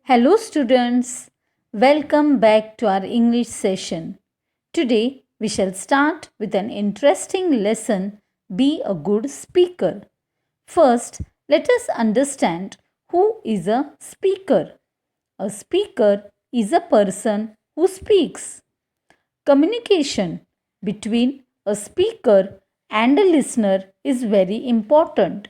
Hello, students. Welcome back to our English session. Today, we shall start with an interesting lesson. Be a good speaker. First, let us understand who is a speaker. A speaker is a person who speaks. Communication between a speaker and a listener is very important.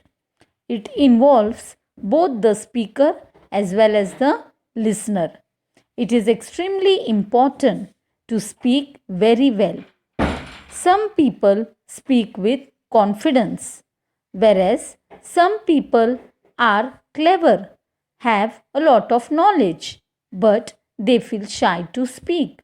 It involves both the speaker as well as the listener. It is extremely important to speak very well. Some people speak with confidence, whereas some people are clever, have a lot of knowledge, but they feel shy to speak.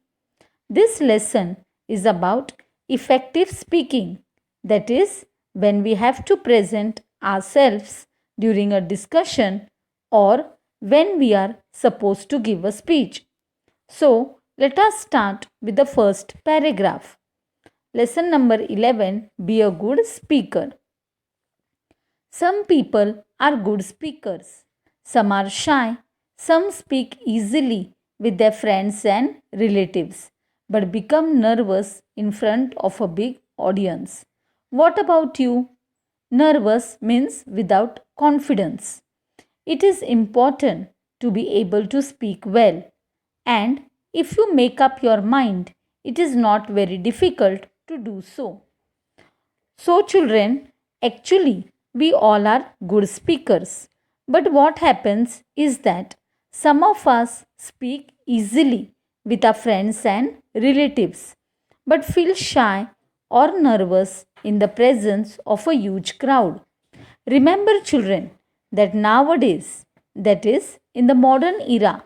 This lesson is about effective speaking, that is, when we have to present ourselves during a discussion or when we are supposed to give a speech. So, let us start with the first paragraph. Lesson number 11, Be a good speaker. Some people are good speakers. Some are shy. Some speak easily with their friends and relatives, but become nervous in front of a big audience. What about you? Nervous means without confidence. It is important to be able to speak well, and if you make up your mind, it is not very difficult to do so. So, children, actually, we all are good speakers. But what happens is that some of us speak easily with our friends and relatives, but feel shy or nervous in the presence of a huge crowd. Remember, children, that nowadays, that is, in the modern era,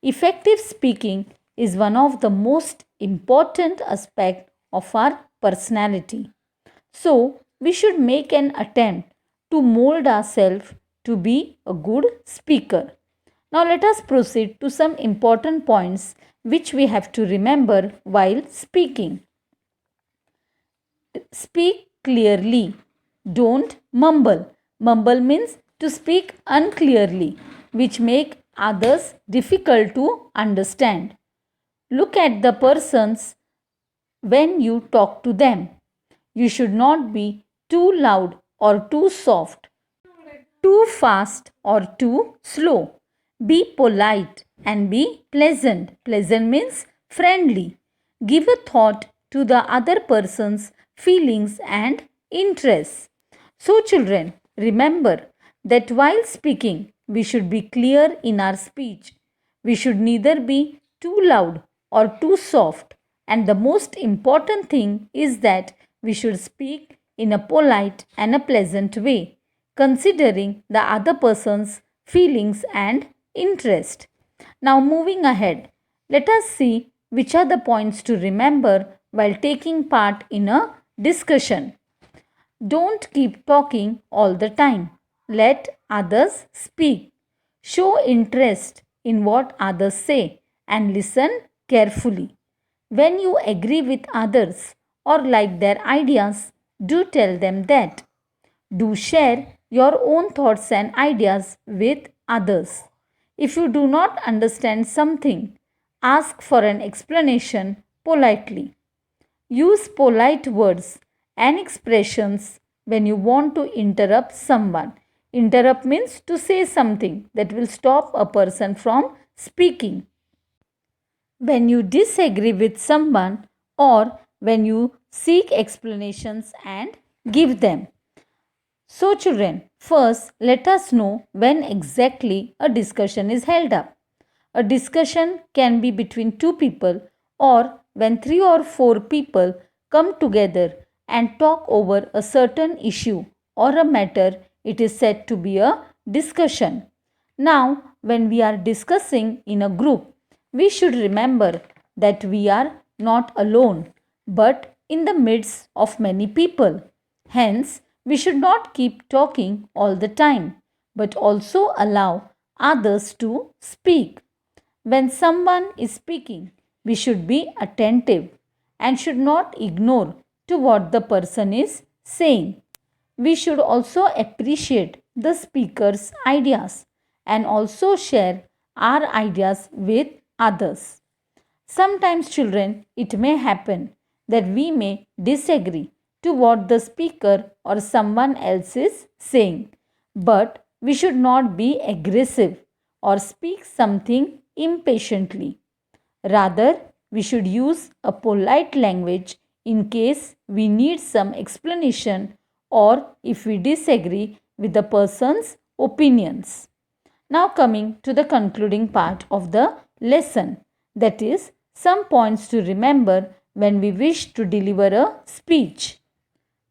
effective speaking is one of the most important aspects of our personality. So, we should make an attempt to mold ourselves to be a good speaker. Now, let us proceed to some important points which we have to remember while speaking. Speak clearly. Don't mumble. Mumble means to speak unclearly, which make others difficult to understand. Look at the persons when you talk to them. You should not be too loud or too soft, too fast or too slow. Be polite and be pleasant. Pleasant means friendly. Give a thought to the other person's feelings and interests. So, children, remember that while speaking, we should be clear in our speech. We should neither be too loud or too soft. And the most important thing is that we should speak in a polite and a pleasant way, considering the other person's feelings and interest. Now, moving ahead, let us see which are the points to remember while taking part in a discussion. Don't keep talking all the time. Let others speak. Show interest in what others say and listen carefully. When you agree with others or like their ideas, do tell them that. Do share your own thoughts and ideas with others. If you do not understand something, ask for an explanation politely. Use polite words and expressions when you want to interrupt someone. Interrupt means to say something that will stop a person from speaking. When you disagree with someone or when you seek explanations and give them. So, children, first let us know when exactly a discussion is held up. A discussion can be between two people or when three or four people come together and talk over a certain issue or a matter, it is said to be a discussion. Now, when we are discussing in a group, we should remember that we are not alone but in the midst of many people. Hence, we should not keep talking all the time but also allow others to speak. When someone is speaking, we should be attentive and should not ignore to what the person is saying. We should also appreciate the speaker's ideas and also share our ideas with others. Sometimes, children, it may happen that we may disagree to what the speaker or someone else is saying, but we should not be aggressive or speak something impatiently. Rather, we should use a polite language in case we need some explanation or if we disagree with the person's opinions. Now, coming to the concluding part of the lesson, that is, some points to remember when we wish to deliver a speech.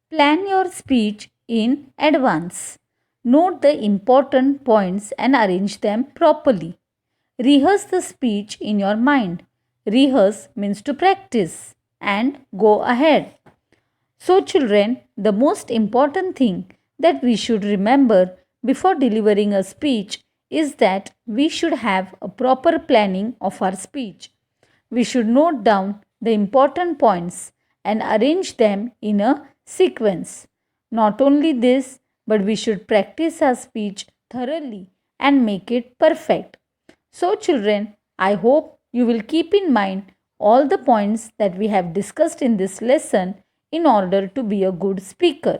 Plan your speech in advance. Note the important points and arrange them properly. Rehearse the speech in your mind. Rehearse means to practice and go ahead. So, children, the most important thing that we should remember before delivering a speech is that we should have a proper planning of our speech. We should note down the important points and arrange them in a sequence. Not only this, but we should practice our speech thoroughly and make it perfect. So, children, I hope you will keep in mind all the points that we have discussed in this lesson in order to be a good speaker.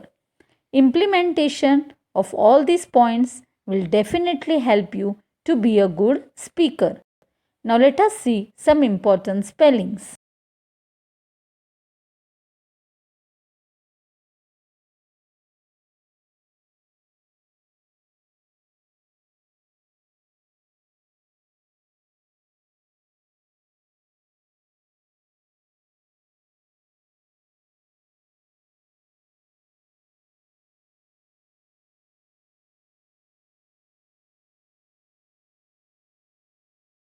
Implementation of all these points will definitely help you to be a good speaker. Now, let us see some important spellings.